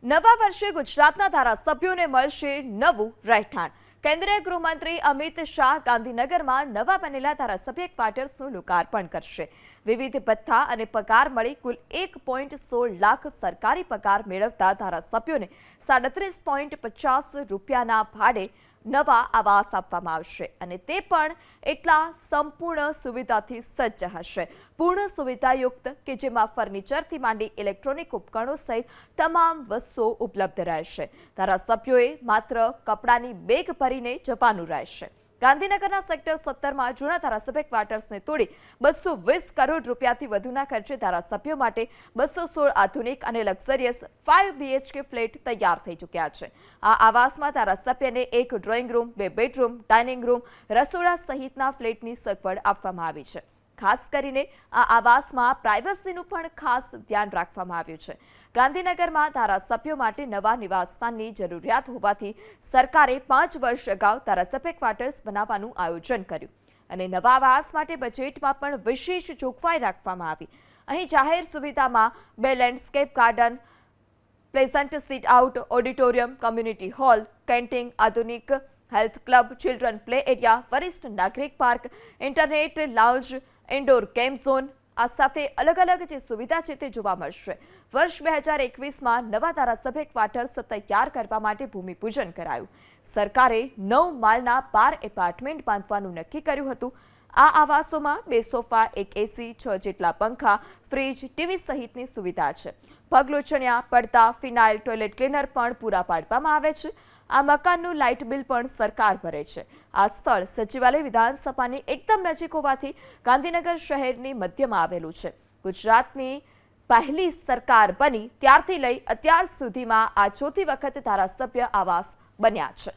નવા વર્ષે ગુજરાતના ધારાસભ્યોને મળશે નવું રહેઠાણ। કેન્દ્રીય ગૃહમંત્રી અમિત શાહ ગાંધીનગરમાં નવા બનેલા ધારાસભ્ય ક્વાર્ટર્સનું લોકાર્પણ કરશે। વિવિધ ભથ્થા અને પગાર મળી કુલ 1.16 લાખ સરકારી પગાર મેળવતા ધારાસભ્યોને 37.50 રૂપિયાના ભાડે નવા આવાસ આપવામાં આવશે અને તે પણ એટલા સંપૂર્ણ સુવિધાથી સજ્જ હશે। પૂર્ણ સુવિધાયુક્ત કે જેમાં ફર્નિચરથી માંડી ઇલેક્ટ્રોનિક ઉપકરણો સહિત તમામ વસ્તુઓ ઉપલબ્ધ રહેશે। ધારાસભ્યોએ માત્ર કપડાની બેગ ભરીને જવાનું રહેશે। ગાંધીનગરના સેક્ટર 17માં જૂના ધારાસભ્ય ક્વાર્ટર્સને તોડી 220 કરોડ રૂપિયાથી વધુના ખર્ચે ધારાસભ્યો માટે 216 આધુનિક અને લક્ઝરિયસ 5 BHK ફ્લેટ તૈયાર થઈ ચૂક્યા છે। આ આવાસમાં ધારાસભ્યને એક drawing room, 2 bedroom, dining room, રસોડા સહિતના ફ્લેટની સગવડ આપવામાં આવી છે। ખાસ કરીને આ આવાસમાં પ્રાઇવસીનું પણ ખાસ ધ્યાન રાખવામાં આવ્યું છે। ગાંધીનગરમાં ધારાસભ્યો માટે નવા નિવાસસ્થાનની જરૂરિયાત હોવાથી સરકારે 5 વર્ષ અગાઉ ધારાસભ્ય ક્વાર્ટર્સ બનાવવાનું આયોજન કર્યું અને નવા આવાસ માટે બજેટમાં પણ વિશેષ જોગવાઈ રાખવામાં આવી। અહીં જાહેર સુવિધામાં 2 landscape garden, pleasant sit out, auditorium, community hall, canteen, આધુનિક health club, children play area, વરિષ્ઠ નાગરિક park, internet lounge, indoor game zone આ સાથે અલગ અલગ જે સુવિધા છે તે જોવા મળશે। વર્ષ 2021માં નવા ધારાસભ્ય ક્વાર્ટર્સ તૈયાર કરવા માટે ભૂમિપૂજન કરાયું। સરકારે 9 માળના 12 એપાર્ટમેન્ટ બાંધવાનું નક્કી કર્યું હતું। આ આવાસોમાં 2 સોફા, 1 એસી, 6 જેટલા પંખા, ફ્રીજ, ટીવી સહિતની સુવિધા છે। પગલુંછણિયા, પડદા, ફિનાઇલ, ટોયલેટ ક્લીનર પણ પૂરા પાડવામાં આવે છે। આ મકાનનું લાઇટ બિલ પણ સરકાર ભરે છે। આ સ્થળ સચિવાલય વિધાનસભાની એકદમ નજીક હોવાથી ગાંધીનગર શહેરની મધ્યમાં આવેલું છે। ગુજરાતની પહેલી સરકાર બની ત્યારથી લઈ અત્યાર સુધીમાં આ ચોથી વખત ધારાસભ્ય આવાસ બન્યા છે।